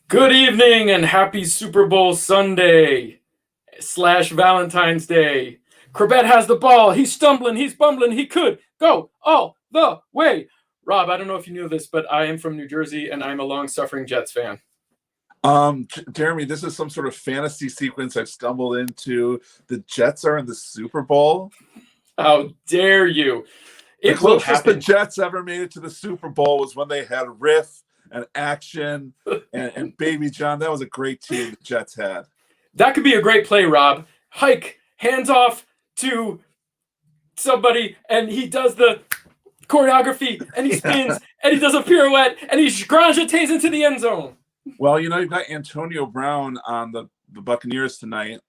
Good evening and happy Super Bowl Sunday / Valentine's Day. Corbett has the ball. He's stumbling. He's bumbling. He could go all the way. Rob, I don't know if you knew this, but I am from New Jersey and I'm a long-suffering Jets fan. Jeremy, this is some sort of fantasy sequence I've stumbled into. The Jets are in the Super Bowl. How dare you? The It will closest the happen. Jets ever made it to the Super Bowl was when they had Riff and Action and Baby John. That was a great team the Jets had. That could be a great play, Rob. Hike, hands off to somebody, and he does the choreography, and he spins, and he does a pirouette, and he granjetays into the end zone. Well, you've got Antonio Brown on the Buccaneers tonight.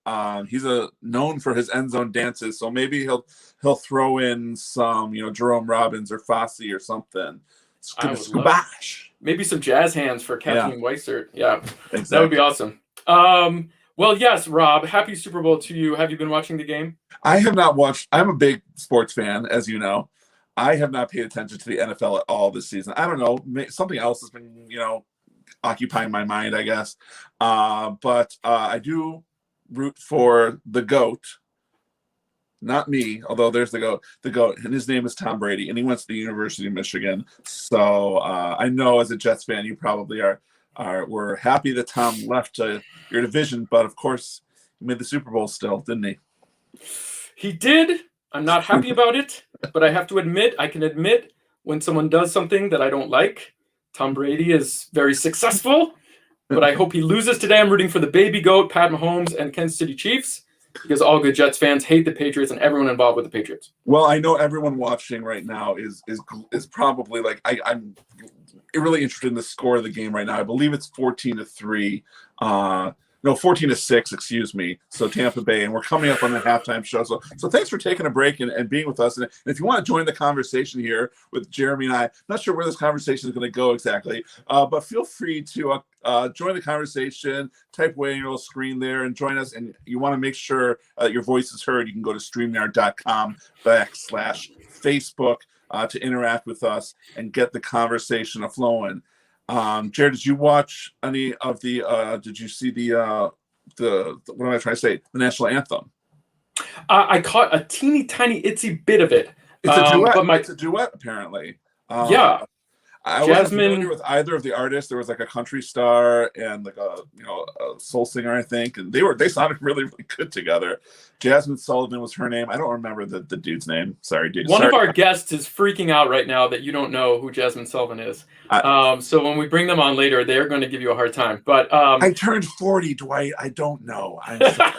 He's known for his end zone dances, so maybe he'll throw in some, Jerome Robbins or Fosse or something. Scubash. Maybe some jazz hands for Kathleen Weissert. Yeah, exactly. That would be awesome. Well, yes, Rob, happy Super Bowl to you. Have you been watching the game? I have not watched. I'm a big sports fan, as you know. I have not paid attention to the NFL at all this season. I don't know. Something else has been, occupying my mind, I guess. But I do root for the GOAT. Not me, although there's the GOAT, and his name is Tom Brady, and he went to the University of Michigan. So I know as a Jets fan, you probably were happy that Tom left your division, but of course, he made the Super Bowl still, didn't he? He did. I'm not happy about it, but I can admit when someone does something that I don't like. Tom Brady is very successful, but I hope he loses today. I'm rooting for the baby GOAT, Pat Mahomes, and Kansas City Chiefs, because all good Jets fans hate the Patriots and everyone involved with the Patriots. Well, I know everyone watching right now is probably like, I'm really interested in the score of the game right now. I believe it's 14-3. 14-6, excuse me. So Tampa Bay, and we're coming up on the halftime show. So thanks for taking a break and being with us. And if you want to join the conversation here with Jeremy and I'm not sure where this conversation is going to go exactly, but feel free to join the conversation, type away on your little screen there and join us. And you want to make sure your voice is heard. You can go to StreamYard.com/Facebook to interact with us and get the conversation flowing. Jared, did you watch any of did you see the what am I trying to say? The national anthem? I caught a teeny tiny itsy bit of it. It's a duet. It's a duet, apparently. Yeah. I wasn't familiar with either of the artists. There was like a country star and like a soul singer, I think, and they sounded really, really good together. Jasmine Sullivan was her name. I don't remember the dude's name. Sorry, dude. One of our guests is freaking out right now that you don't know who Jasmine Sullivan is. So when we bring them on later, they're going to give you a hard time. But I turned 40, Dwight. I don't know. I'm sorry.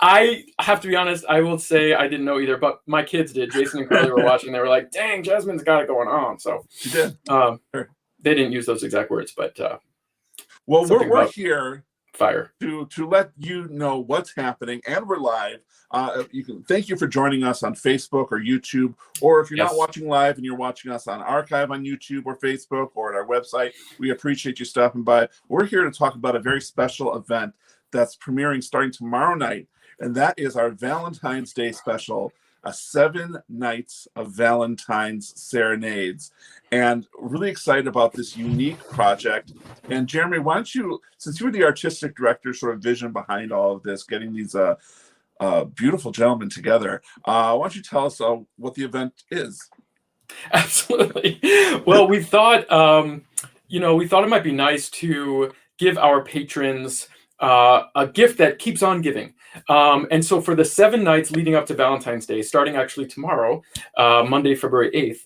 I have to be honest, I will say I didn't know either, but my kids did. Jason and Carly were watching. They were like, dang, Jasmine's got it going on. So she did. Sure. They didn't use those exact words, but well, we're here fire to let you know what's happening, and we're live. Thank you for joining us on Facebook or YouTube, or if you're not watching live and you're watching us on archive on YouTube or Facebook or at our website, we appreciate you stopping by. We're here to talk about a very special event that's premiering starting tomorrow night, and that is our Valentine's Day special, 7 nights of Valentine's serenades. And really excited about this unique project. And Jeremy, why don't you, since you were the artistic director, sort of vision behind all of this, getting these beautiful gentlemen together, why don't you tell us what the event is? Absolutely. Well, we thought, it might be nice to give our patrons a gift that keeps on giving. And so for the 7 nights leading up to Valentine's Day, starting actually tomorrow, Monday, February 8th,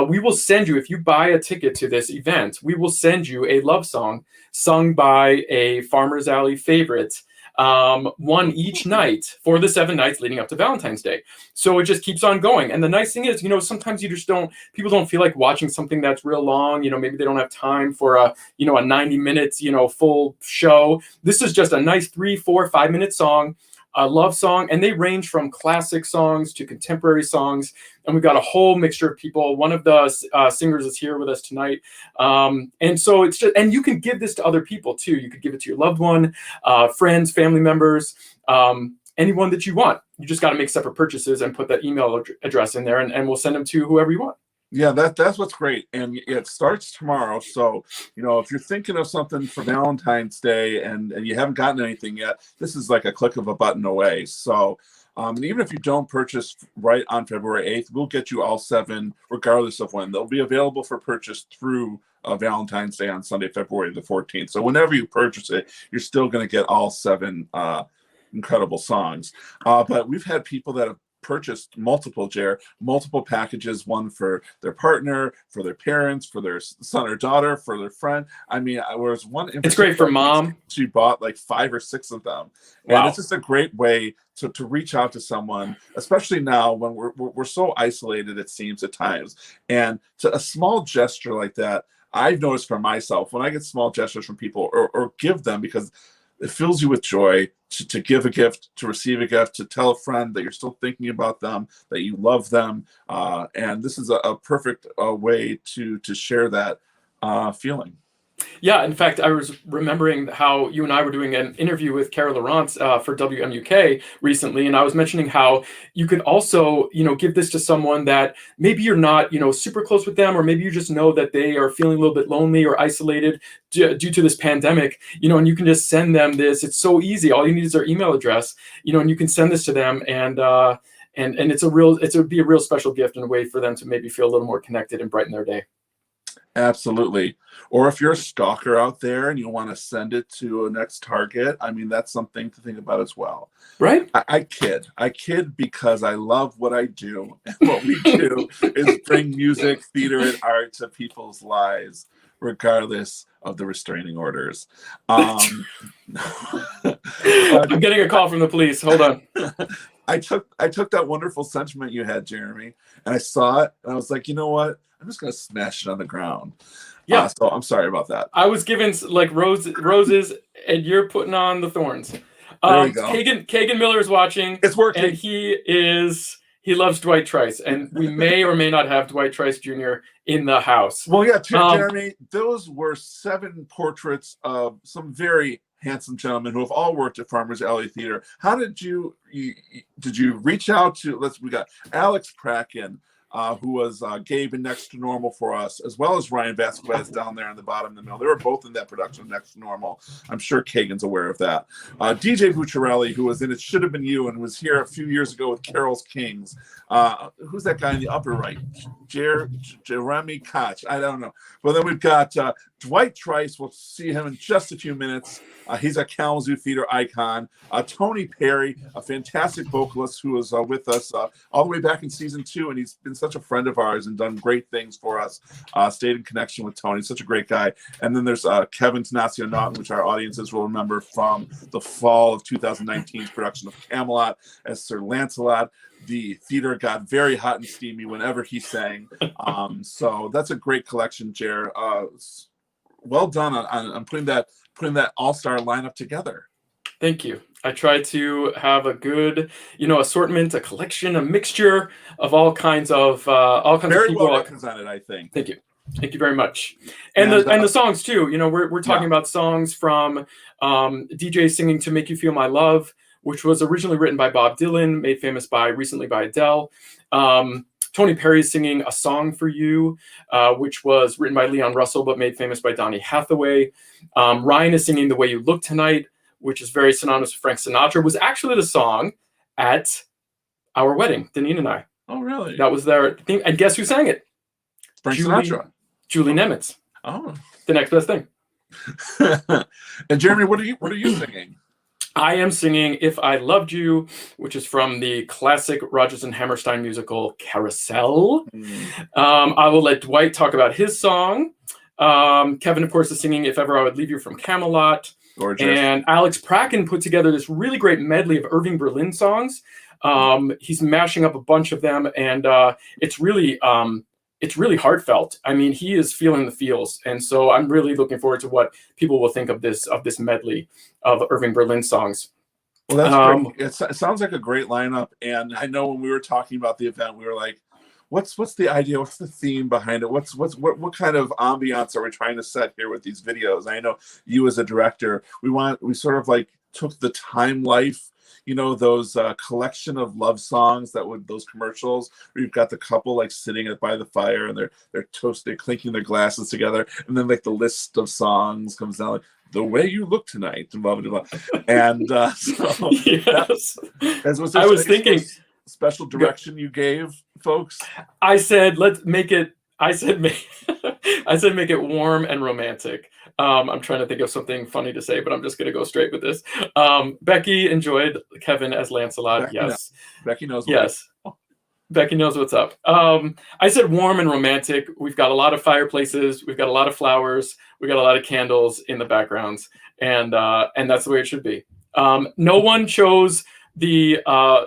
we will send you, if you buy a ticket to this event, we will send you a love song sung by a Farmer's Alley favorite, one each night for the 7 nights leading up to Valentine's Day. So it just keeps on going. And the nice thing is, sometimes people don't feel like watching something that's real long. Maybe they don't have time for a 90 minutes, full show. This is just a nice 3, 4, 5-minute song, a love song, and they range from classic songs to contemporary songs. And we've got a whole mixture of people. One of the singers is here with us tonight. And so it's just, and you can give this to other people too. You could give it to your loved one, friends, family members, anyone that you want. You just got to make separate purchases and put that email address in there, and we'll send them to whoever you want. Yeah, that's what's great, and it starts tomorrow. So, if you're thinking of something for Valentine's Day and you haven't gotten anything yet, this is like a click of a button away. So, and even if you don't purchase right on February 8th, we'll get you all 7, regardless of when. They'll be available for purchase through Valentine's Day on Sunday, February the 14th. So, whenever you purchase it, you're still going to get all 7 incredible songs. But we've had people that have purchased multiple packages, one for their partner, for their parents, for their son or daughter, for their friend. I mean, there was one in It's great for mom. She bought like 5 or 6 of them. And Wow. it's just a great way to reach out to someone, especially now when we're so isolated, it seems at times. And to a small gesture like that, I've noticed for myself, when I get small gestures from people or give them, because it fills you with joy to give a gift, to receive a gift, to tell a friend that you're still thinking about them, that you love them. And this is a perfect way to share that feeling. Yeah, in fact, I was remembering how you and I were doing an interview with Kara Lawrence for WMUK recently, and I was mentioning how you could also, give this to someone that maybe you're not, super close with them, or maybe you just know that they are feeling a little bit lonely or isolated due to this pandemic, and you can just send them this. It's so easy. All you need is their email address, and you can send this to them, and it would be a real special gift and a way for them to maybe feel a little more connected and brighten their day. Absolutely. Or if you're a stalker out there and you want to send it to a next target, I mean, that's something to think about as well. Right? I kid because I love what I do. And what we do is bring music, theater, and art to people's lives, regardless of the restraining orders. I'm getting a call from the police. Hold on. I took that wonderful sentiment you had, Jeremy, and I saw it, and I was like, you know what? I'm just gonna smash it on the ground. Yeah. So I'm sorry about that. I was given like roses, and you're putting on the thorns. There we go. Kagan Miller is watching. It's working. And he loves Dwight Trice, and we may or may not have Dwight Trice Jr. in the house. Well, yeah, Jeremy, those were 7 portraits of some very handsome gentlemen who have all worked at Farmers Alley Theater. How did you reach out to? We got Alex Pracken, who was Gabe in Next to Normal for us, as well as Ryan Vasquez down there in the bottom of the middle. They were both in that production of Next to Normal. I'm sure Kagan's aware of that. DJ Bucciarelli, who was in It Should Have Been You and was here a few years ago with Carol's Kings. Who's that guy in the upper right? Jeremy Koch. I don't know. Well, then we've got Dwight Trice. We'll see him in just a few minutes. He's a Kalamazoo theater icon. Tony Perry, a fantastic vocalist who was with us all the way back in season 2, and he's been such a friend of ours and done great things for us. Stayed in connection with Tony, such a great guy. And then there's Kevin Tanacio Naughton, which our audiences will remember from the fall of 2019's production of Camelot as Sir Lancelot. The theater got very hot and steamy whenever he sang. So that's a great collection, Jer. Well done on putting that all-star lineup together. Thank you. I try to have a good, assortment, a collection, a mixture of all kinds of very of people. Well represented, I think. Thank you very much. And the songs too. We're talking about songs from DJ singing "To Make You Feel My Love," which was originally written by Bob Dylan, made famous recently by Adele. Tony Perry is singing "A Song for You," which was written by Leon Russell but made famous by Donny Hathaway. Ryan is singing "The Way You Look Tonight," which is very synonymous with Frank Sinatra. Was actually the song at our wedding, Deneen and I. Oh, really? That was their thing. And guess who sang it? Frank Sinatra. Julie Nemitz. Oh, the next best thing. And Jeremy, what are you singing? I am singing "If I Loved You," which is from the classic Rodgers and Hammerstein musical Carousel. I will let Dwight talk about his song. Kevin, of course, is singing "If Ever I Would Leave You" from Camelot. Gorgeous. And Alex Pracken put together this really great medley of Irving Berlin songs. He's mashing up a bunch of them, and it's really heartfelt. I mean, he is feeling the feels, and so I'm really looking forward to what people will think of this medley of Irving Berlin songs. Well, that's great. It sounds like a great lineup, and I know when we were talking about the event, we were like, "What's the idea? What's the theme behind it? What kind of ambiance are we trying to set here with these videos?" And I know you as a director, we sort of like took the time life, those collection of love songs those commercials where you've got the couple like sitting by the fire and they're clinking their glasses together, and then like the list of songs comes down like the way you look tonight and blah blah blah. And so yes. was there I was thinking special direction you gave folks? I said let's make it. I said make it warm and romantic. I'm trying to think of something funny to say, but I'm just going to go straight with this. Becky enjoyed Kevin as Lancelot. Yes. Becky knows. Yes. Becky knows what's up. I said warm and romantic. We've got a lot of fireplaces. We've got a lot of flowers. We got a lot of candles in the backgrounds, and that's the way it should be. No one chose the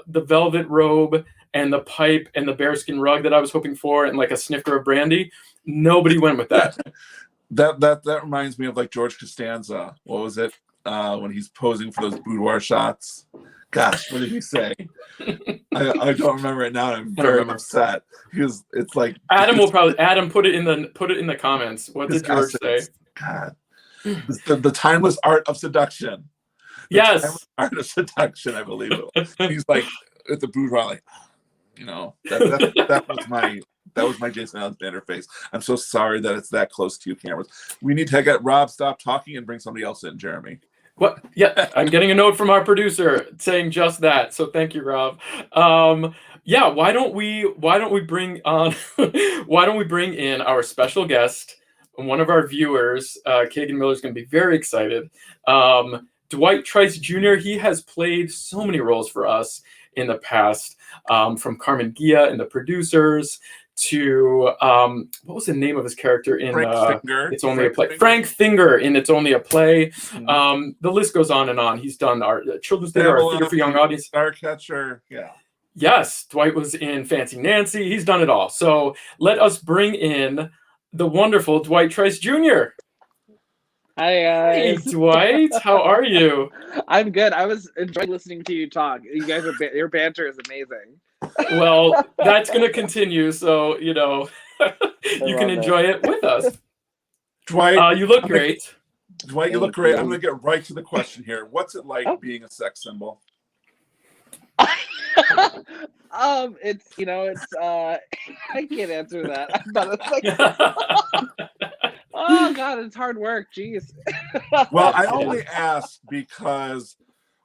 velvet robe and the pipe and the bearskin rug that I was hoping for, and like a snifter of brandy. Nobody went with that. That reminds me of like George Costanza. What was it when he's posing for those boudoir shots? Gosh, what did he say? I don't remember it now. I'm very upset because it's like Adam put it in the comments. What did George say? God, the timeless art of seduction. Yes, art of seduction. I believe it. He's like at the boudoir, like that was my Jason Alexander face. I'm so sorry that it's that close to you, cameras. We need to get Rob stop talking and bring somebody else in, Jeremy. What? Yeah, I'm getting a note from our producer saying just that. So thank you, Rob. Yeah, why don't we bring in our special guest, one of our viewers, Kagan Miller's going to be very excited. Dwight Trice Jr. He has played so many roles for us in the past, from Carmen Gia and the Producers to what was the name of his character in It's Only a Play? Frank Finger in It's Only a Play. Mm-hmm. The list goes on and on. He's done our Children's Theater, our Theater for Young Audience. Starcatcher, yeah. Yes, Dwight was in Fancy Nancy. He's done it all. So let us bring in the wonderful Dwight Trice Jr. Hi guys. Hey Dwight, how are you? I'm good. I was enjoying listening to you talk. You guys your banter is amazing. Well, that's going to continue, so you can enjoy it with us. Dwight, you look great. Dwight, you look great. I'm going to get right to the question here. What's it like being a sex symbol? It's I can't answer that. Oh God, it's hard work. Jeez. Well, I only asked because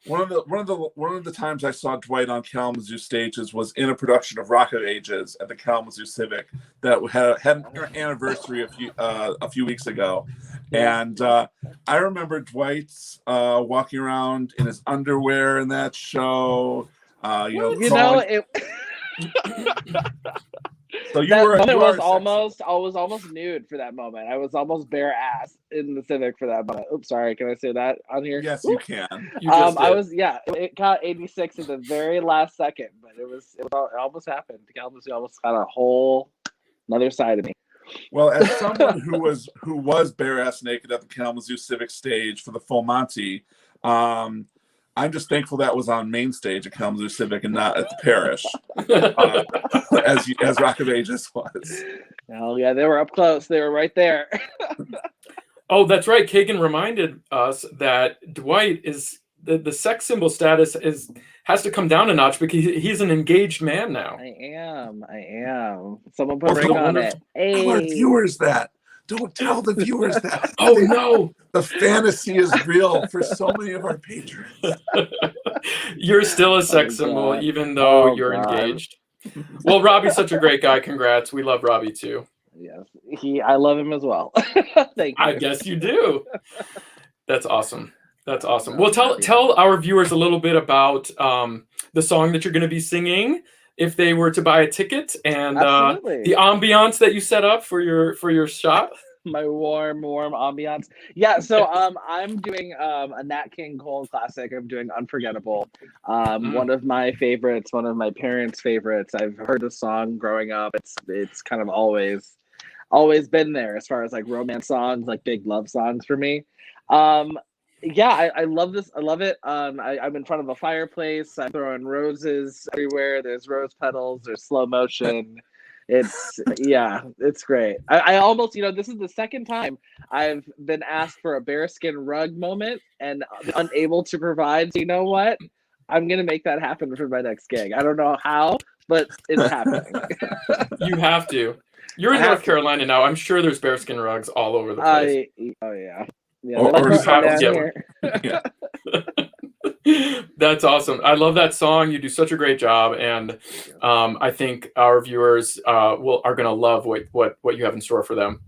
one of the times I saw Dwight on Kalamazoo stages was in a production of Rock of Ages at the Kalamazoo Civic that had an anniversary a few weeks ago, and I remember Dwight walking around in his underwear in that show. So I was almost nude for that moment. I was almost bare ass in the Civic for that moment. Oops, sorry. Can I say that on here? Yes, you can. It got 86 at the very last second, but it almost happened. Kalamazoo almost got a whole another side of me. Well, as someone who was bare ass naked at the Kalamazoo Civic stage for the Full Monty, I'm just thankful that was on main stage at Kalamazoo Civic and not at the Parish, as Rock of Ages was. Oh yeah, they were up close. They were right there. Oh, that's right. Kagan reminded us that Dwight is the sex symbol status has to come down a notch because he's an engaged man now. I am. Someone put a ring on it. Hey. Tell our viewers that. Don't tell the viewers that. Oh no, the fantasy is real for so many of our patrons. You're still a sex symbol, even though you're engaged. Well, Robbie's such a great guy. Congrats. We love Robbie too. Yes, I love him as well. Thank you. I guess you do. That's awesome. That's awesome. Well, tell our viewers a little bit about the song that you're going to be singing if they were to buy a ticket, and the ambiance that you set up for your shot. My warm ambiance. Yeah, so I'm doing a Nat King Cole classic. I'm doing Unforgettable. One of my favorites, one of my parents' favorites. I've heard the song growing up. It's kind of always been there as far as like romance songs, like big love songs for me. Yeah, I love this. I love it. I'm in front of a fireplace. I'm throwing roses everywhere. There's rose petals. There's slow motion. It's great. I almost, this is the second time I've been asked for a bearskin rug moment and unable to provide. So you know what? I'm gonna make that happen for my next gig. I don't know how, but it's happening. You have to. You're in North Carolina now. I'm sure there's bearskin rugs all over the place. Oh yeah, yeah. Or They're like you have to down get here. Yeah. That's awesome. I love that song. You do such a great job, and I think our viewers are going to love what you have in store for them.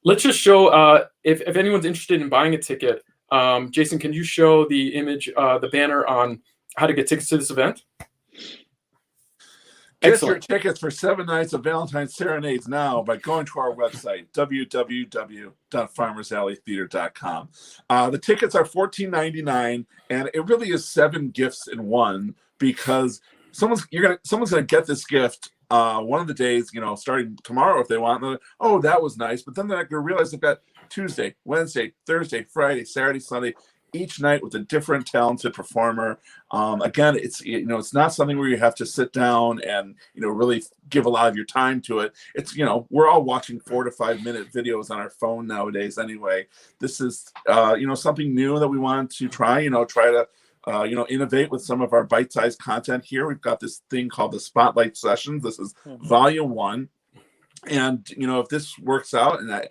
Let's just show if anyone's interested in buying a ticket. Jason, can you show the image, the banner on how to get tickets to this event? Get your tickets for 7 nights of Valentine Serenades now by going to our website, www.farmersalleytheater.com. The tickets are $14.99, and it really is 7 gifts in one, because someone's gonna get this gift one of the days, starting tomorrow if they want. Oh, that was nice, but then they're gonna realize they've got Tuesday, Wednesday, Thursday, Friday, Saturday, Sunday, each night with a different talented performer. Again, it's not something where you have to sit down and really give a lot of your time to it. It's we're all watching 4 to 5 minute videos on our phone nowadays anyway. This is something new that we wanted to try to innovate with some of our bite-sized content here. We've got this thing called the Spotlight Sessions. This is volume 1. And if this works out, and I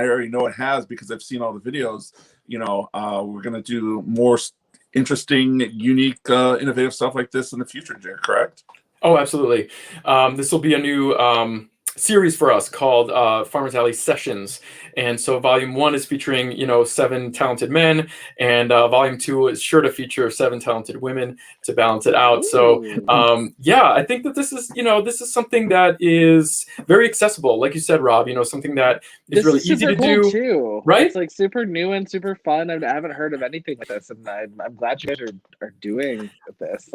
already know it has because I've seen all the videos, we're going to do more interesting, unique, innovative stuff like this in the future, Jared, correct? Oh, absolutely. This will be a new series for us called Farmers Alley Sessions. And so volume 1 is featuring, 7 talented men, and volume 2 is sure to feature 7 talented women to balance it out. Ooh. So I think that this is something that is very accessible. Like you said, Rob, something that is really easy to do too. Right? It's like super new and super fun. I haven't heard of anything like this, and I'm glad you guys are doing this.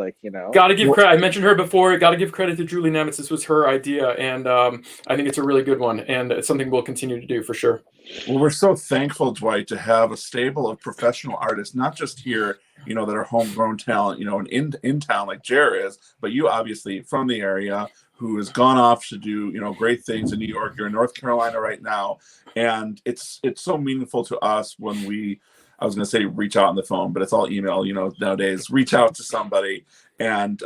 Gotta give credit. I mentioned her before. Gotta give credit to Julie Nemitz. This was her idea, and I think it's a really good one, and it's something we'll continue to do for sure. Well, we're so thankful, Dwight, to have a stable of professional artists, not just here, that are homegrown talent, in town like Jer is, but you obviously from the area who has gone off to do, great things in New York. You're in North Carolina right now, and it's so meaningful to us when I was going to say reach out on the phone, but it's all email, nowadays. Reach out to somebody, and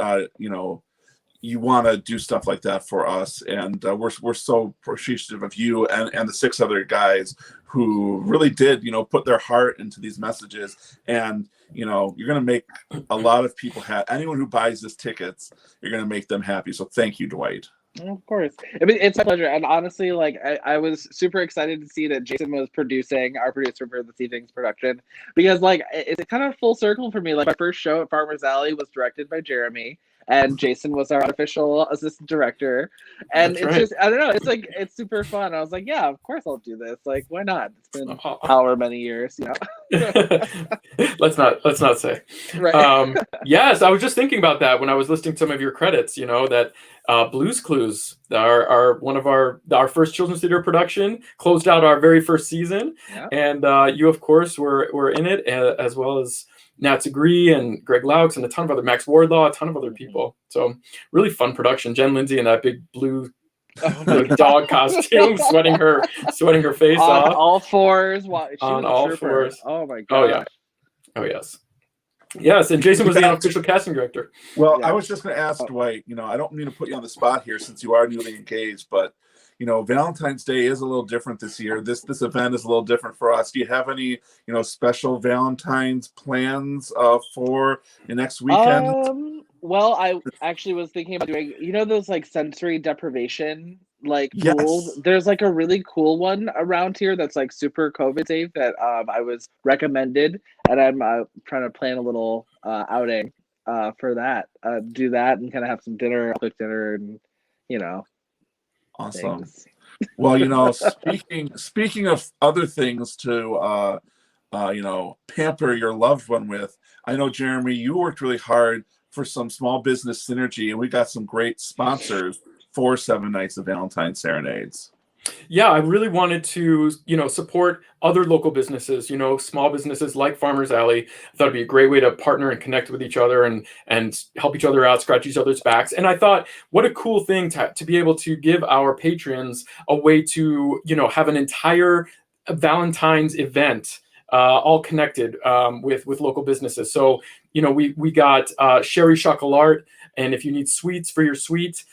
you want to do stuff like that for us, and we're so appreciative of you and the 6 other guys who really did put their heart into these messages. And you're going to make a lot of people happy. Anyone who buys this tickets, you're going to make them happy. So thank you, Dwight. Of course. I mean, it's a pleasure. And honestly, I was super excited to see that Jason was our producer for this evening's production, because it's kind of full circle for me. My first show at Farmers Alley was directed by Jeremy, and Jason was our unofficial assistant director. And That's just, I don't know, it's super fun. I was like, yeah, of course I'll do this. Why not? It's been however many years, Let's not say. Right. Yes, I was just thinking about that when I was listing some of your credits, that Blue's Clues, are one of our first children's theater production, closed out our very first season. Yeah. And you, of course, were in it, as well as Nat Agree and Greg Laux and a ton of other, Max Wardlaw, a ton of other people. So really fun production. Jen Lindsay in that big blue dog costume, sweating her face off. On all fours. On all fours. Oh my god. Oh yeah. Oh yes. Yes, and Jason was the unofficial casting director. Well, yeah. I was just going to ask Dwight, I don't mean to put you on the spot here since you are newly engaged, but Valentine's Day is a little different this year. This event is a little different for us. Do you have any, special Valentine's plans for the next weekend? Well, I actually was thinking about doing, those sensory deprivation pools. Yes. There's a really cool one around here that's super COVID safe that I was recommended, and I'm trying to plan a little outing for that. Do that and kind of have some dinner, quick dinner, and Awesome. Things. Well, speaking of other things to pamper your loved one with, I know, Jeremy, you worked really hard for some small business synergy, and we got some great sponsors for 7 nights of Valentine Serenades. Yeah, I really wanted to, support other local businesses, small businesses like Farmers Alley. I thought it'd be a great way to partner and connect with each other and help each other out, scratch each other's backs. And I thought, what a cool thing to be able to give our patrons a way to, have an entire Valentine's event all connected with local businesses. So we got Sherry Chocolat, and if you need sweets for your sweet,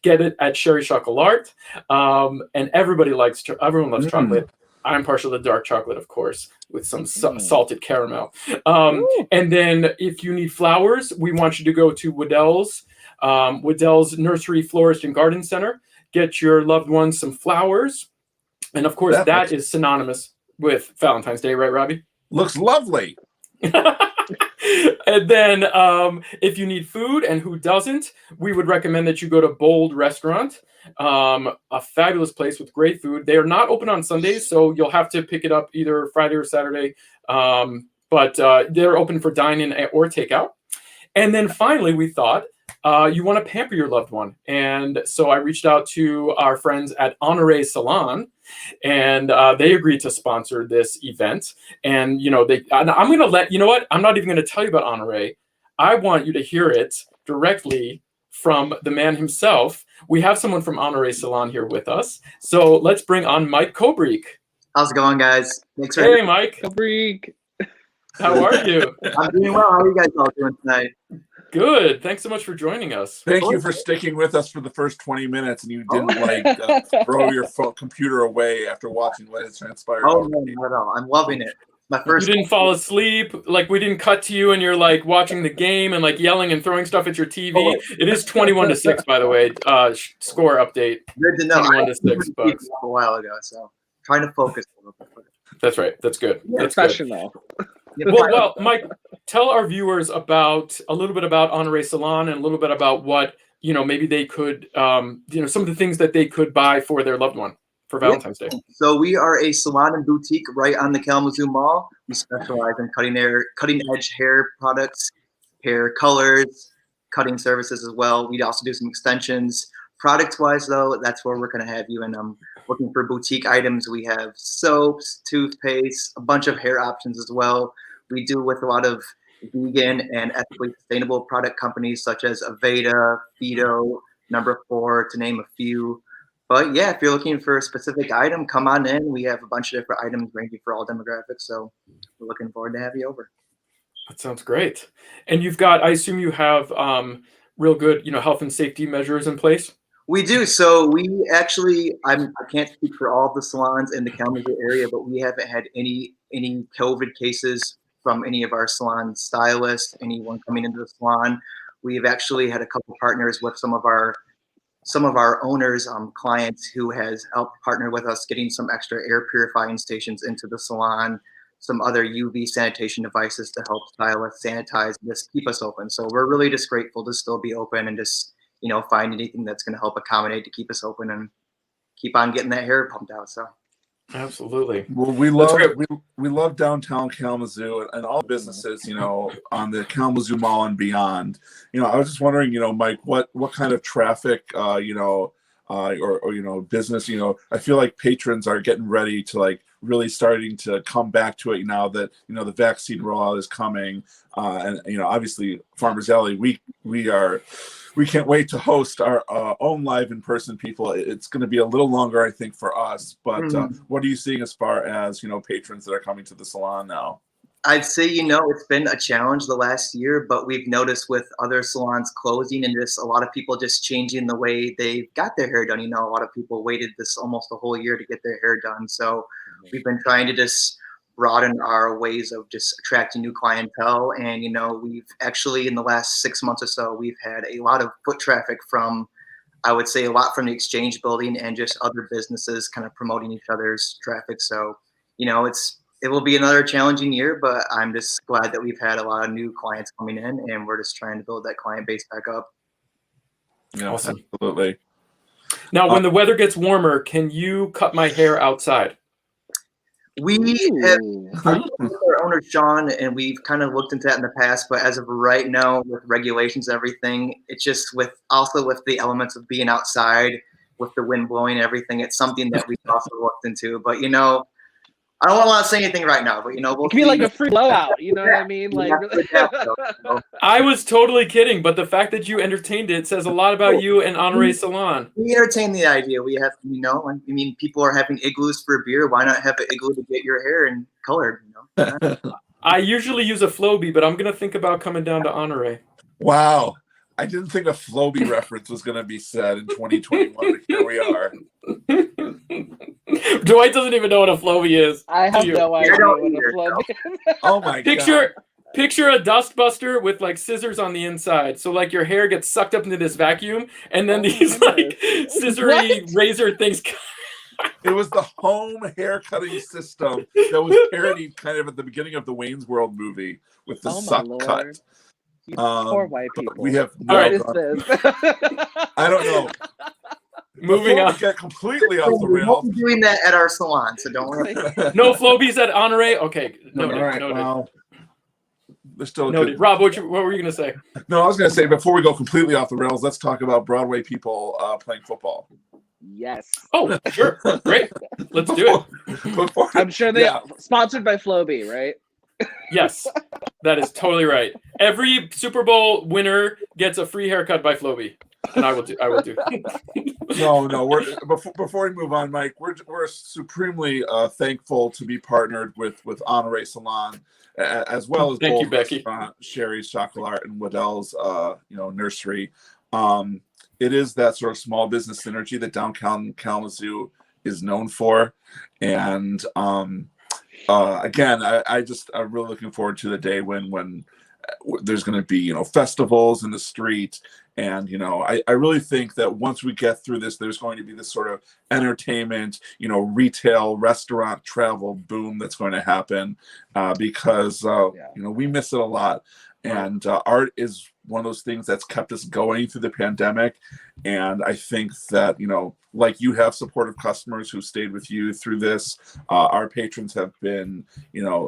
get it at Sherry Chocolat. And everyone loves chocolate. I'm partial to dark chocolate, of course, with some salted caramel. And then if you need flowers, we want you to go to Waddell's Nursery, Florist, and Garden Center. Get your loved ones some flowers. And of course, that is synonymous with Valentine's Day, right, Robbie? Looks lovely. And then if you need food, and who doesn't, we would recommend that you go to Bold Restaurant, a fabulous place with great food. They are not open on Sundays, so you'll have to pick it up either Friday or Saturday. But they're open for dine-in or takeout. And then finally, we thought you want to pamper your loved one. And so I reached out to our friends at Honore Salon, and they agreed to sponsor this event. And, I'm going to I'm not even going to tell you about Honore. I want you to hear it directly from the man himself. We have someone from Honore Salon here with us. So let's bring on Mike Kobreek. How's it going, guys? Thanks for Hey, Mike. Kobreek. How are you? I'm doing well. How are you guys all doing tonight? Good. Thanks so much for joining us. Thank you for sticking with us for the first 20 minutes, and you didn't throw your computer away after watching what has transpired. Oh, no, not at all. I'm loving it. My first. You didn't fall asleep. Like, we didn't cut to you and you're like watching the game and like yelling and throwing stuff at your TV. Oh. It is 21-6, by the way. Score update. Good to know. 21-6 Bucks. A while ago, so trying to focus a little bit. That's right. That's good. That's professional. Good. Well, Mike, tell our viewers a little bit about Honore Salon and a little bit about what maybe they could, some of the things that they could buy for their loved one for Valentine's Day. So we are a salon and boutique right on the Kalamazoo Mall. We specialize in cutting edge hair products, hair colors, cutting services as well. We also do some extensions. Product wise, though, that's where we're going to have you. And looking for boutique items. We have soaps, toothpaste, a bunch of hair options as well. We do with a lot of vegan and ethically sustainable product companies such as Aveda, Fido, Number 4, to name a few. But yeah, if you're looking for a specific item, come on in. We have a bunch of different items ranging for all demographics. So we're looking forward to have you over. That sounds great. And I assume you have real good, health and safety measures in place? We do. So we actually, I can't speak for all of the salons in the Kalamazoo area, but we haven't had any COVID cases from any of our salon stylists, anyone coming into the salon. We've actually had a couple partners with some of our owners, clients who has helped partner with us getting some extra air purifying stations into the salon, some other UV sanitation devices to help stylists sanitize and just keep us open. So we're really just grateful to still be open and just find anything that's going to help accommodate to keep us open and keep on getting that hair pumped out. So absolutely. Well, we love downtown Kalamazoo and all businesses, on the Kalamazoo Mall and beyond. I was just wondering, Mike, what kind of traffic, or business, I feel like patrons are getting ready to really starting to come back to it now that, the vaccine rollout is coming. And, obviously Farmers Alley, we can't wait to host our own live in-person people. It's going to be a little longer, I think, for us. But what are you seeing as far as, patrons that are coming to the salon now? I'd say, it's been a challenge the last year, but we've noticed with other salons closing and just a lot of people just changing the way they got their hair done. A lot of people waited this almost a whole year to get their hair done. So we've been trying to just broaden our ways of just attracting new clientele. And, we've actually, in the last 6 months or so, we've had a lot of foot traffic from, I would say, a lot from the Exchange building and just other businesses kind of promoting each other's traffic. So, it will be another challenging year, but I'm just glad that we've had a lot of new clients coming in and we're just trying to build that client base back up. Yeah, awesome. Absolutely. Now, when the weather gets warmer, can you cut my hair outside? We have our owner, Sean, and we've kind of looked into that in the past, but as of right now, with regulations and everything, it's just with the elements of being outside, with the wind blowing and everything, it's something that we've also looked into. But, I don't want to say anything right now, but we'll It could be like a free blowout. You know what I mean? Like, I was totally kidding, but the fact that you entertained it says a lot about you and Honore Salon. We entertain the idea. We have, people are having igloos for beer. Why not have an igloo to get your hair and colored? I usually use a Flowbee, but I'm gonna think about coming down to Honore. Wow. I didn't think a Flowbee reference was going to be said in 2021, but here we are. Dwight doesn't even know what a Flowbee is. I have no idea what a Flowbee is. Oh my God. God. Picture a dustbuster with like scissors on the inside. So like your hair gets sucked up into this vacuum, and then these like scissory razor things. It was the home hair cutting system that was parodied kind of at the beginning of the Wayne's World movie with the suck cut. You poor white people. We have what is this? I don't know. Moving on. We get completely off the rails. We'll be doing that at our salon, so don't worry. No Flowbees at Honore. Okay, noted. All right, well, there's still noted. Rob, what were you going to say? No, I was going to say before we go completely off the rails, let's talk about Broadway people playing football. Yes. Oh, sure. Great. Let's do it. I'm sure they sponsored by Flowbee, right? Yes, that is totally right. Every Super Bowl winner gets a free haircut by Flowbee, and I will do. No. Before we move on, Mike, we're supremely thankful to be partnered with Honore Salon, as well as Thank you, Becky. Sherry's Chocolat and Waddell's nursery. It is that sort of small business synergy that downtown Kalamazoo is known for, and again, I'm really looking forward to the day when there's going to be festivals in the street, and I really think that once we get through this, there's going to be this sort of entertainment, retail, restaurant, travel boom that's going to happen because we miss it a lot, and art is one of those things that's kept us going through the pandemic. And I think that, like you have supportive customers who stayed with you through this, our patrons have been,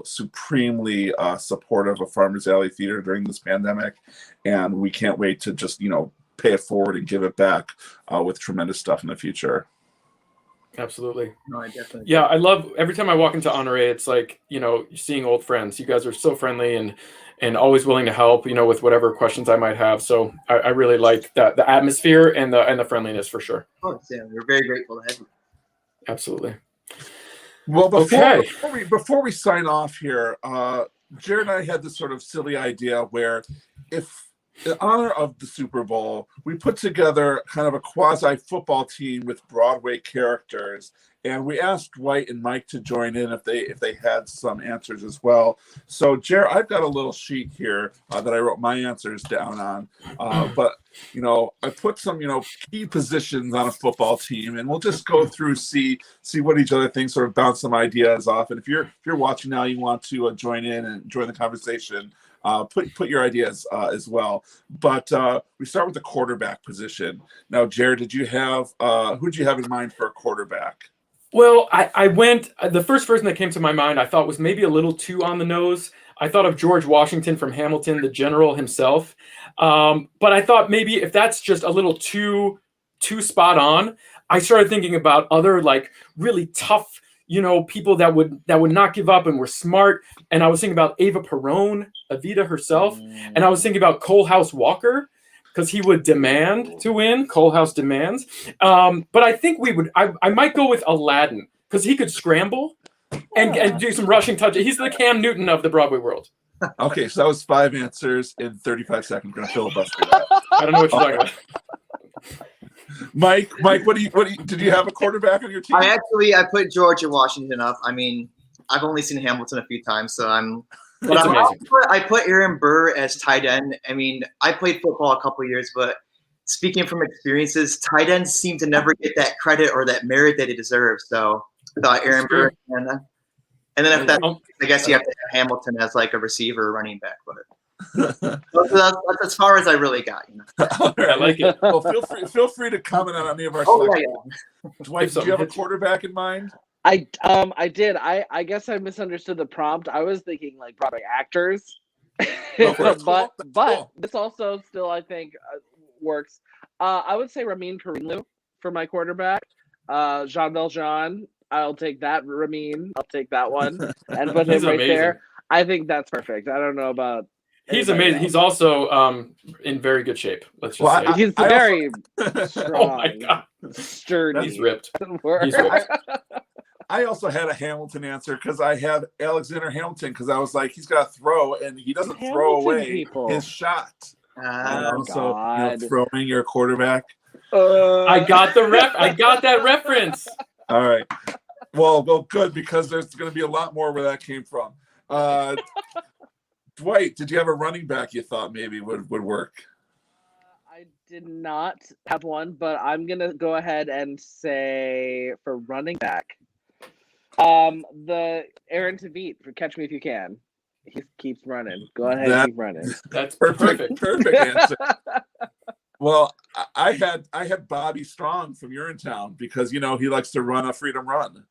supremely supportive of Farmers Alley Theater during this pandemic. And we can't wait to just, pay it forward and give it back with tremendous stuff in the future. Absolutely. No, I definitely. Yeah, I love every time I walk into Honore, it's like, seeing old friends. You guys are so friendly and always willing to help, with whatever questions I might have. So I really like the atmosphere and the friendliness for sure. Of course, yeah. We're very grateful to have you. Absolutely. Well, before we sign off here, Jared and I had this sort of silly idea where if in honor of the Super Bowl, we put together kind of a quasi football team with Broadway characters, and we asked Dwight and Mike to join in if they had some answers as well. So, Jared, I've got a little sheet here that I wrote my answers down on, but I put some key positions on a football team, and we'll just go through see what each other thinks, sort of bounce some ideas off. And if you're watching now, you want to join in and join the conversation. Put your ideas as well. But we start with the quarterback position. Now, Jared, did you have who'd you have in mind for a quarterback? Well, I went, the first person that came to my mind I thought was maybe a little too on the nose. I thought of George Washington from Hamilton, the general himself. But I thought maybe if that's just a little too spot on, I started thinking about other like really tough people that would not give up and were smart. And I was thinking about Ava Perón, Evita herself. And I was thinking about Coalhouse Walker, because he would demand to win. Coalhouse demands. But I think I might go with Aladdin, because he could scramble and do some rushing touches. He's the Cam Newton of the Broadway world. Okay, so that was 5 answers in 35 seconds. I'm going to filibuster that. I don't know what you're talking about. Mike, did you have a quarterback on your team? I put George Washington up. I mean, I've only seen Hamilton a few times, so I put Aaron Burr as tight end. I mean, I played football a couple of years, but speaking from experiences, tight ends seem to never get that credit or that merit that he deserves. So I thought Aaron Burr, and then if that, I guess you have to have Hamilton as like a receiver, running back, but. That's as far as I really got. I like it. Well, feel free to comment on any of our selections. Dwight, did you have a quarterback in mind? I did. I guess I misunderstood the prompt. I was thinking like Broadway actors, but this also still I think works. I would say Ramin Karimloo for my quarterback. Jean Valjean. I'll take that, Ramin. I'll take that one and put He's him right amazing. there. I think that's perfect. I don't know about. He's anybody amazing. else. He's also in very good shape. Let's just say. He's I very also, Oh my strong, god, sturdy. he's ripped. Word. He's ripped. I also had a Hamilton answer because I have Alexander Hamilton because I was like, he's got to throw and he doesn't throw Hamilton away people. his shot. Oh, So God. throwing your quarterback. I got that reference. All right. Well, good because there's going to be a lot more where that came from. Dwight, did you have a running back you thought maybe would work? I did not have one, but I'm gonna go ahead and say for running back, the Aaron Tveit for Catch Me If You Can. He keeps running. Go ahead, and keep running. That's Perfect answer. Well, I had Bobby Strong from Urinetown because he likes to run a freedom run.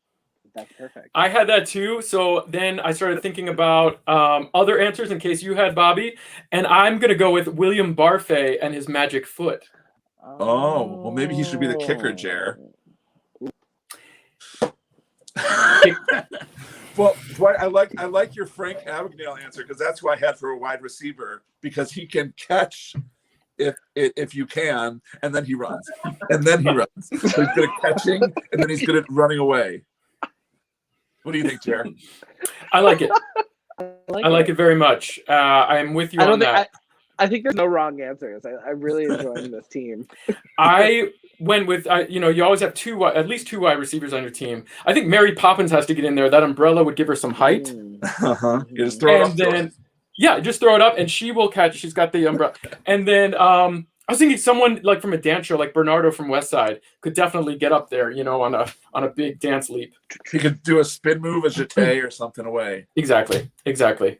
That's perfect. I had that too. So then I started thinking about other answers in case you had Bobby, and I'm gonna go with William Barfay and his magic foot. Oh, well, maybe he should be the kicker, Jer. Well, Dwight, I like your Frank Abagnale answer because that's who I had for a wide receiver because he can catch if you can, and then he runs, So he's good at catching, and then he's good at running away. What do you think, Jer? I like it. I like it very much. I am with you on that. I think there's no wrong answers. I'm really enjoying this team. I went with you always have at least two wide receivers on your team. I think Mary Poppins has to get in there. That umbrella would give her some height. You just throw it up. Then just throw it up and she will catch. She's got the umbrella. And then I was thinking someone like from a dance show, like Bernardo from West Side, could definitely get up there, on a big dance leap. He could do a spin move, a jeté, or something away. Exactly.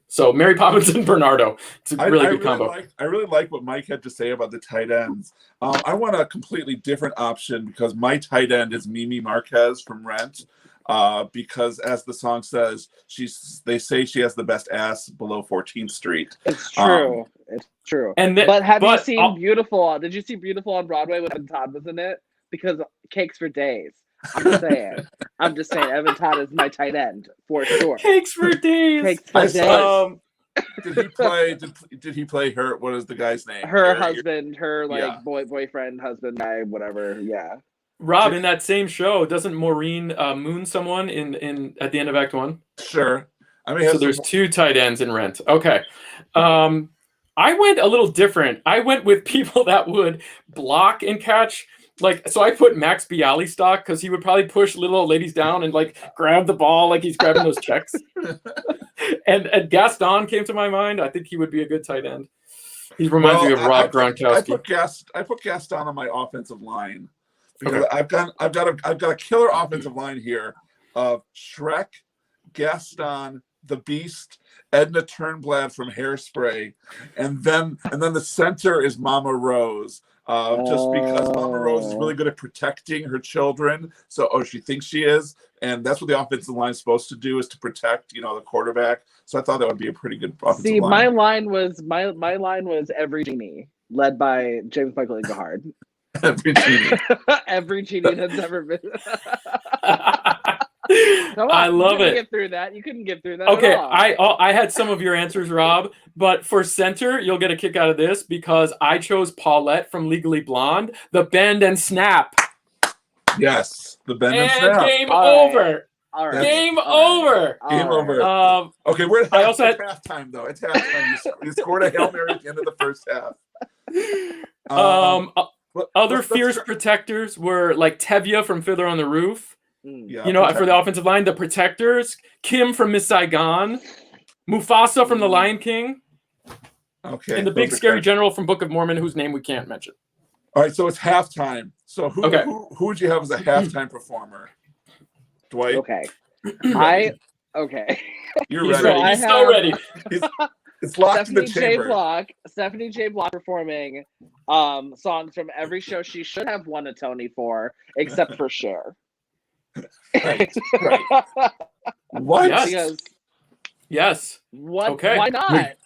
So Mary Poppins and Bernardo. It's a really good combo. I really like what Mike had to say about the tight ends. I want a completely different option because my tight end is Mimi Marquez from Rent. Because as the song says, they say she has the best ass below 14th Street. It's true. It's true. But have you seen Beautiful? Did you see Beautiful on Broadway when Evan Todd was in it? Because Cakes for Days. I'm just saying. Evan Todd is my tight end for sure. Cakes for Days. Cakes for Days. Did he play her? What is the guy's name? Her husband. Her boyfriend, husband, guy, whatever. Yeah. Rob, in that same show, doesn't Maureen moon someone in at the end of Act 1? Sure. So there's two tight ends in Rent. Okay. I went a little different. I went with people that would block and catch. So I put Max Bialystock because he would probably push little old ladies down and grab the ball like he's grabbing those checks. and Gaston came to my mind. I think he would be a good tight end. He reminds me of Rob Gronkowski. I put Gaston on my offensive line. Because I've got a killer offensive line here of Shrek, Gaston, the Beast, Edna Turnblad from Hairspray, and then the center is Mama Rose. Just because Mama Rose is really good at protecting her children, she thinks she is, and that's what the offensive line is supposed to do, is to protect the quarterback. So I thought that would be a pretty good offensive line. My line was Every Genie, led by James Michael Engelhard. Every genie that's ever been. Come on, I love it. You couldn't get through that. Okay, at all. I had some of your answers, Rob, but for center, you'll get a kick out of this because I chose Paulette from Legally Blonde, the bend and snap. Yes, the bend and snap. Game over. All right. Game over. Game over. Okay, we're at halftime though. It's halftime. You scored a Hail Mary at the end of the first half. Other fierce protectors were like Tevye from Fiddler on the Roof. Yeah, for the offensive line, the protectors, Kim from Miss Saigon, Mufasa from The Lion King, and the big scary general from Book of Mormon, whose name we can't mention. All right, so it's halftime. So who would you have as a halftime performer? Dwight. Okay. You're ready. Ready. He's so ready. It's locked in the chamber. Stephanie J. Block performing songs from every show she should have won a Tony for, except for Cher. Right. What? Yes. What? Okay. Why not?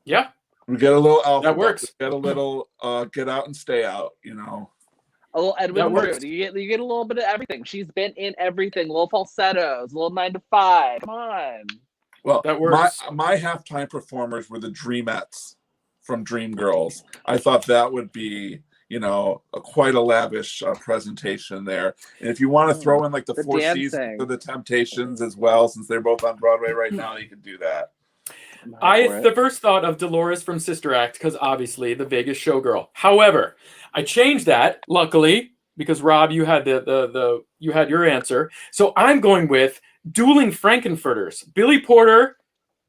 Yeah. We get a little alpha. That works. We get a little get out and stay out. A little That Edwin works. Root. You get a little bit of everything. She's been in everything. Little falsettos, little 9 to 5. Come on. Well, That works. my halftime performers were the Dreamettes from Dreamgirls. I thought that would be, quite a lavish presentation there. And if you want to throw in like the Four Seasons dancing. of the Temptations as well, since they're both on Broadway right now, you can do that. The first thought of Dolores from Sister Act, because obviously the Vegas showgirl. However, I changed that, luckily, because Rob, you had you had your answer. So I'm going with dueling Frankenfurters, Billy Porter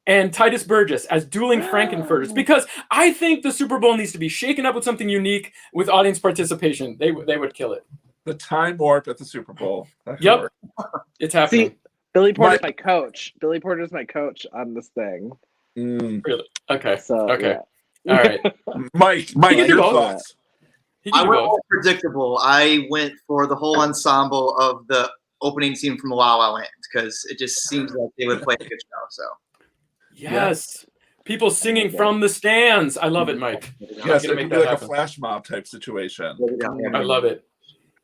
and Titus Burgess as dueling Frankenfurters, because I think the Super Bowl needs to be shaken up with something unique with audience participation. They would kill it. The time warp at the Super Bowl. Yep, it's happening. See, Billy Porter's my coach. Billy Porter's my coach on this thing. Really? Okay. So, okay. Yeah. All right. Mike, can do your both. thoughts? I went all predictable. I went for the whole ensemble of the opening scene from La La Land because it just seems like they would play a good show. So Yes. People singing from the stands. I love it, Mike. Yes, it could be like a flash mob type situation. I love it.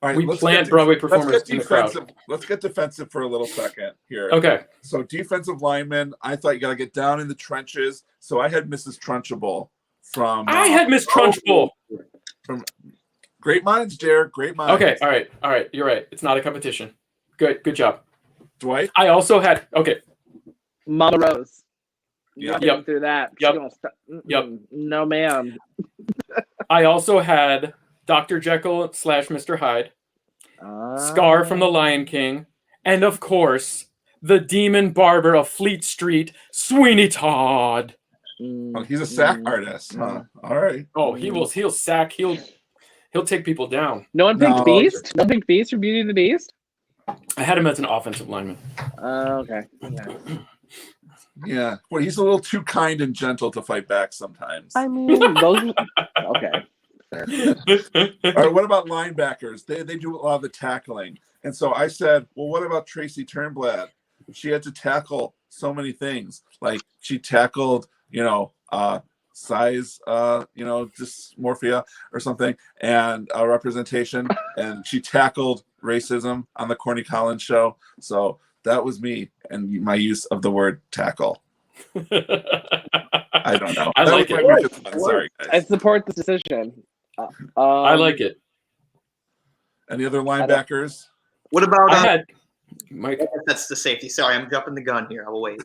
All right, we plant Broadway performers in the crowd. Let's get defensive for a little second here. Okay. So defensive linemen, I thought you got to get down in the trenches. So I had Mrs. Trunchbull from. I had Miss Trunchbull. From Great Minds, Jared. Great Minds. Okay. All right. You're right. It's not a competition. Good job. Dwight. I also had. Okay. Mama Rose. Yep. Through that. Yep. No, ma'am. I also had Dr. Jekyll / Mr. Hyde, Scar from The Lion King, and of course, the demon barber of Fleet Street, Sweeney Todd. Oh, he's a sack artist, huh? All right. Oh, he'll sack. He'll take people down. No one picked Beast? No one picked Beast for Beauty and the Beast? I had him as an offensive lineman. Okay. Yeah. Well, he's a little too kind and gentle to fight back sometimes. I mean, those. Okay. All right, what about linebackers? They do a lot of the tackling. And so I said, well, what about Tracy Turnblad? She had to tackle so many things. Like she tackled, size, dysmorphia or something, and representation. And she tackled racism on the Corny Collins show. So that was me and my use of the word tackle. I don't know. I like it. Sorry, guys. I support this decision. I like it. Any other linebackers? what about? I had Mike. That's the safety. Sorry, I'm jumping the gun here. I will wait.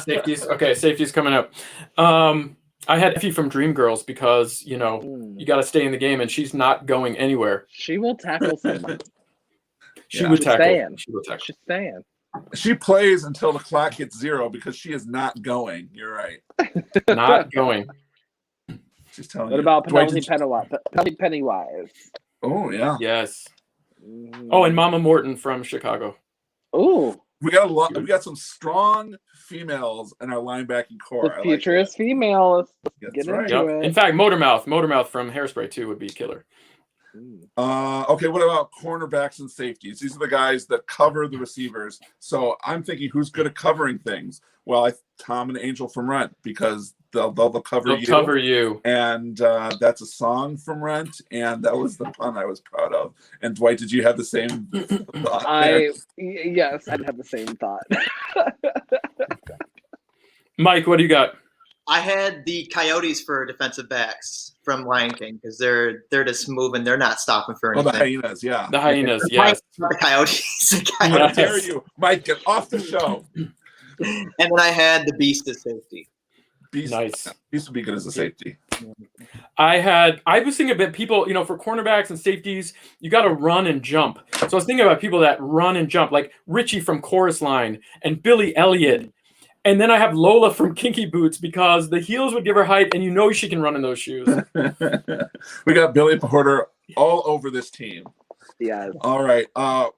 Safeties. Okay, safety's coming up. I had Effie from Dreamgirls because you got to stay in the game, and she's not going anywhere. She will tackle someone. She would tackle. Staying. She would tackle. She's staying. She plays until the clock hits 0 because she is not going. You're right. Not going. She's telling What you. about Dwight, Penelope Pennywise? Oh yeah. Yes. Oh, and Mama Morton from Chicago. Oh, We got a lot. We got some strong females in our linebacking core. the future is female. Let's That's get right. into Yep. it. In fact, Motormouth from Hairspray 2 would be killer. Okay, what about cornerbacks and safeties? These are the guys that cover the receivers. So I'm thinking, who's good at covering things? Well, Tom and Angel from Rent, because they'll cover They'll you. cover you. And that's a song from Rent, and that was the pun I was proud of. And Dwight, did you have the same thought there? Yes, I'd have the same thought. Mike, what do you got? I had the Coyotes for defensive backs from Lion King because they're just moving. They're not stopping for Oh, anything. the hyenas, yeah. The hyenas, yes. Not the Coyotes. The How Coyotes. dare you, Mike? Get off the show. And then I had the Beast as safety. Beast, Nice. Beast would be good as a safety. I was thinking about people, for cornerbacks and safeties, you got to run and jump. So I was thinking about people that run and jump, like Richie from Chorus Line and Billy Elliot. And then I have Lola from Kinky Boots because the heels would give her height, and she can run in those shoes. We got Billy Porter all over this team. Yeah. All right.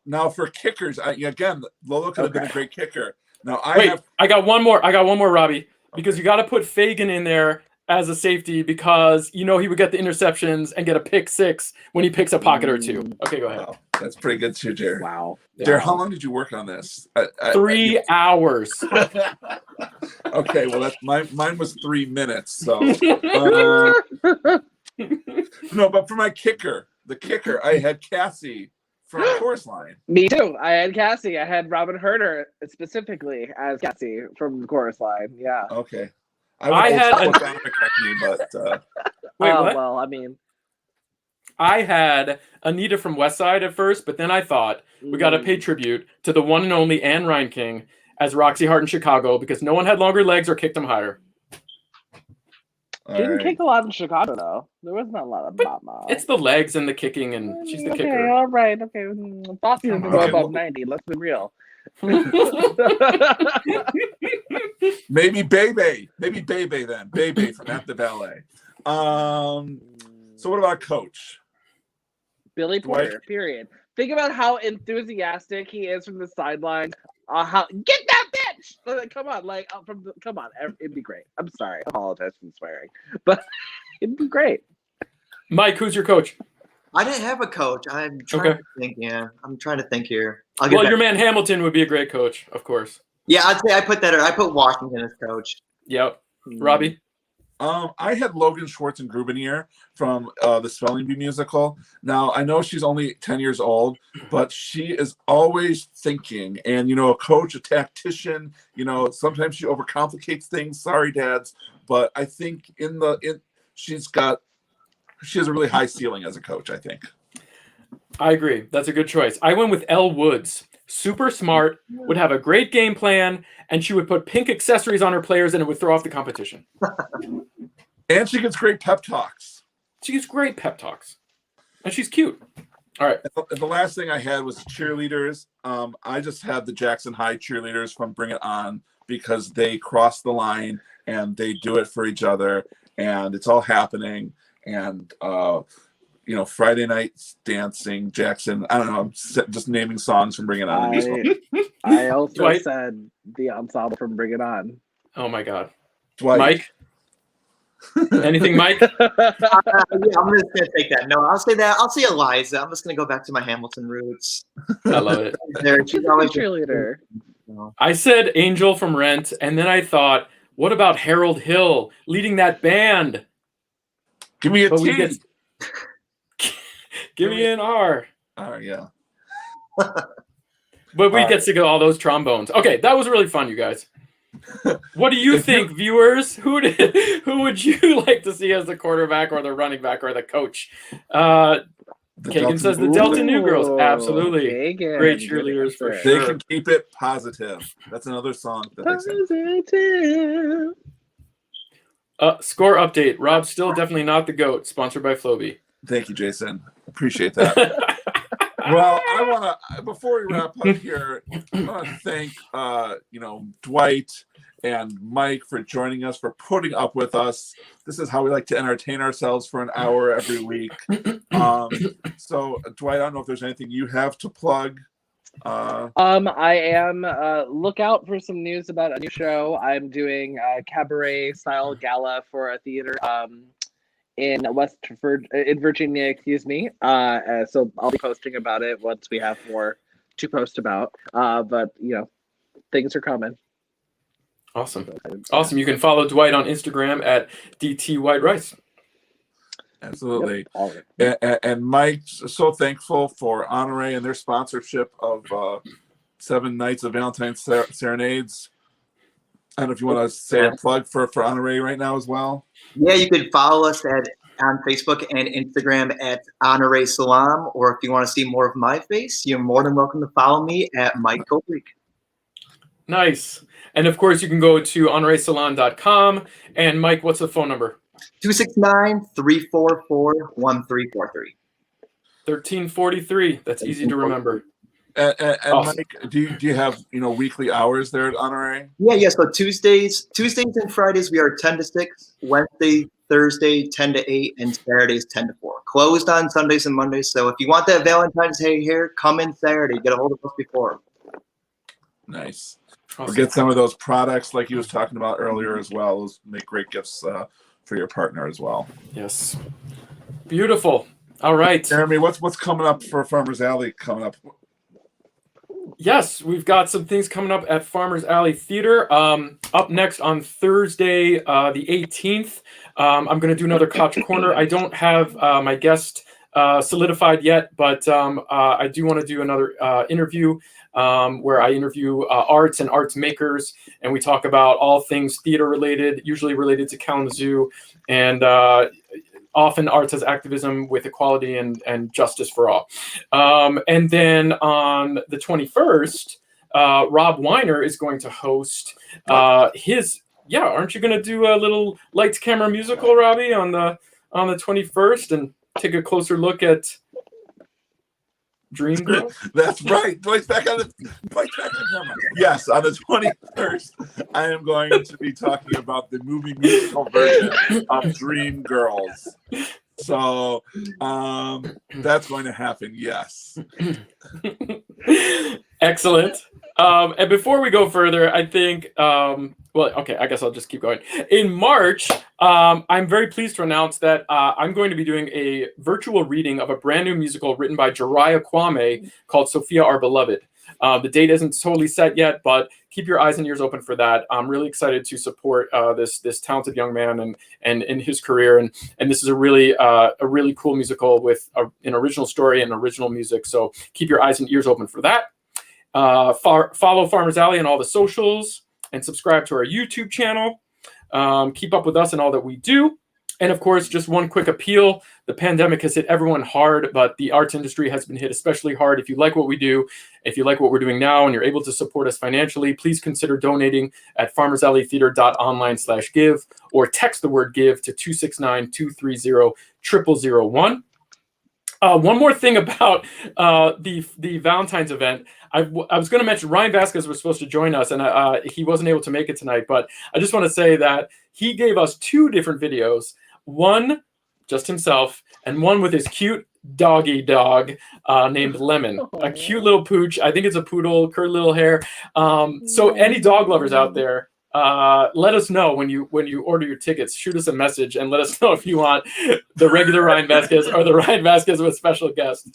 Now for kickers, again, Lola could have been a great kicker. Now I got one more. Robbie, because you got to put Fagan in there as a safety because he would get the interceptions and get a pick six when he picks a pocket or two. Okay, go ahead. Wow, that's pretty good too, Jared. Wow. Jared, how long did you work on this? 3 hours. Okay, well mine was 3 minutes. So no, but for my kicker, the kicker, I had Cassie from Chorus Line. Me too. I had Cassie. I had Robin Herder specifically as Cassie from the Chorus Line. Yeah. Okay. I had Donna correct me, but Wait, what? Well, I mean, I had Anita from West Side at first, but then I thought we got to pay tribute to the one and only Anne Reinking as Roxy Hart in Chicago because no one had longer legs or kicked them higher. Didn't kick a lot in Chicago though. There wasn't a lot of mama. It's the legs and the kicking, and she's the okay, kicker. all right, okay. Bossy doesn't go above 90. Let's be real. maybe Bebe then. Bebe from At the Ballet. So what about Coach? Billy Porter, period. Think about how enthusiastic he is from the sideline. How get that bitch! Come on, come on, it'd be great. I'm sorry, I apologize for swearing, but it'd be great. Mike, who's your coach? I didn't have a coach. I'm trying to think. Yeah, I'm trying to think here. Well, your man Hamilton would be a great coach, of course. Yeah, I'd say I put Washington as coach. Yep. Robbie? I had Logan Schwartz and Grubenier from the Spelling Bee musical. Now, I know she's only 10 years old, but she is always thinking. And, a coach, a tactician, sometimes she overcomplicates things. Sorry, dads. But I think she has a really high ceiling as a coach, I think. I agree. That's a good choice. I went with Elle Woods. Super smart, would have a great game plan, and she would put pink accessories on her players and it would throw off the competition. And she gives great pep talks. She gives great pep talks. And she's cute. All right. And the last thing I had was cheerleaders. I just had the Jackson High cheerleaders from Bring It On because they cross the line and they do it for each other and it's all happening. And, Friday nights dancing, Jackson. I don't know. I'm just naming songs from Bring It On. I also said the ensemble from Bring It On. Oh my God. Dwight. Mike? Anything, Mike? Yeah, I'm just gonna take that. No, I'll say that. I'll say Eliza. I'm just gonna go back to my Hamilton roots. I love it. She's always a cheerleader. I said Angel from Rent, and then I thought, what about Harold Hill leading that band? Give me a T. Give me an R. Yeah. But we get to get all those trombones. Okay, that was really fun, you guys. What do you think, viewers? Who would you like to see as the quarterback or the running back or the coach? Kagan says the Delta New Girls. Absolutely. Kagan. Great cheerleaders for They sure. can keep it positive. That's another song that they sing. Score update. Rob still definitely not the GOAT. Sponsored by Floby. Thank you, Jason. Appreciate that. Well, I want to, before we wrap up here, I want to thank, Dwight and Mike for joining us, for putting up with us. This is how we like to entertain ourselves for an hour every week. So, Dwight, I don't know if there's anything you have to plug. I am. Look out for some news about a new show. I'm doing a cabaret style gala for a theater in Virginia, excuse me. So I'll be posting about it once we have more to post about. But things are coming. Awesome. You can follow Dwight on Instagram at DTWhiteRice. Absolutely. Yep. And Mike's so thankful for Honore and their sponsorship of 7 nights of Valentine Serenades. I don't know if you want to say a plug for Honore right now as well. Yeah, you can follow us on Facebook and Instagram at Honore Salam, or if you want to see more of my face, you're more than welcome to follow me at Mike Koblick. Nice. And of course, you can go to honoresalon.com. And Mike, what's the phone number? 269-344-1343. 1343. That's easy to remember. And Awesome. Mike, do you have weekly hours there at Honore? Yeah. So Tuesdays and Fridays we are 10 to 6. Wednesday, Thursday 10 to 8, and Saturdays 10 to 4. Closed on Sundays and Mondays. So if you want that Valentine's Day here, come in Saturday. Get a hold of us before. Nice. Awesome. Or get some of those products like he was talking about earlier as well. Those make great gifts for your partner as well. Yes. Beautiful. All right. Jeremy, what's coming up for Farmers Alley coming up? Yes, we've got some things coming up at Farmers Alley Theater. Up next on Thursday, the 18th, I'm going to do another Koch Corner. I don't have my guest solidified yet, but I do want to do another interview where I interview arts and arts makers, and we talk about all things theater related, usually related to Kalamazoo, and often arts as activism with equality and justice for all. And then on the 21st, Rob Weiner is going to host his. Yeah, aren't you going to do a little lights, camera, musical, Robbie, on the 21st, and take a closer look at Dream Girls? That's right. Dwight's back on camera. Yes, on the 21st, I am going to be talking about the movie musical version of Dream Girls. So that's going to happen. Yes. Excellent. And before we go further, I think, well, okay, I guess I'll just keep going. In March, I'm very pleased to announce that I'm going to be doing a virtual reading of a brand new musical written by Jariah Kwame called Sophia Our Beloved. The date isn't totally set yet, but keep your eyes and ears open for that. I'm really excited to support this talented young man and in his career. And this is a really cool musical with an original story and original music. So keep your eyes and ears open for that. Follow Farmers Alley on all the socials and subscribe to our YouTube channel. Keep up with us and all that we do. And of course, just one quick appeal. The pandemic has hit everyone hard, but the arts industry has been hit especially hard. If you like what we do, if you like what we're doing now and you're able to support us financially, please consider donating at farmersalleytheater.online/give or text the word give to 269-230-0001. One more thing about the Valentine's event. I was going to mention Ryan Vasquez was supposed to join us, and he wasn't able to make it tonight. But I just want to say that he gave us 2 different videos. One, just himself, and one with his cute doggy dog named Lemon. A cute little pooch. I think it's a poodle, curly little hair. So any dog lovers out there, let us know when you order your tickets. Shoot us a message and let us know if you want the regular Ryan Vasquez or the Ryan Vasquez with special guest.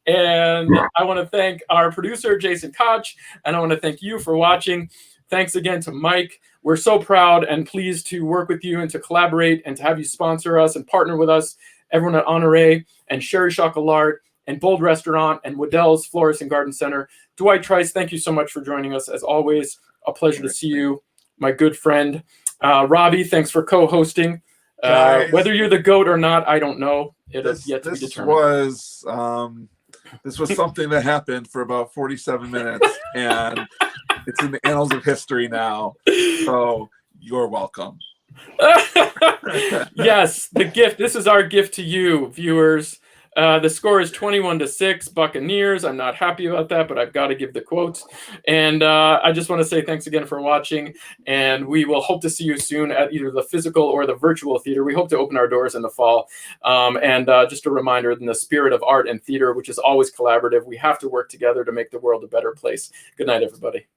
And I want to thank our producer, Jason Koch, and I want to thank you for watching. Thanks again to Mike. We're so proud and pleased to work with you and to collaborate and to have you sponsor us and partner with us. Everyone at Honore and Sherry Chocolat and Bold Restaurant and Waddell's Florist and Garden Center. Dwight Trice, thank you so much for joining us. As always, a pleasure to see you, my good friend. Robbie, thanks for co-hosting. Whether you're the GOAT or not, I don't know. It is yet to be determined. This was something that happened for about 47 minutes, and it's in the annals of history now. So you're welcome. Yes, the gift. This is our gift to you, viewers. The score is 21-6 Buccaneers. I'm not happy about that, but I've got to give the quotes. And I just want to say thanks again for watching. And we will hope to see you soon at either the physical or the virtual theater. We hope to open our doors in the fall. And just a reminder, in the spirit of art and theater, which is always collaborative, we have to work together to make the world a better place. Good night, everybody.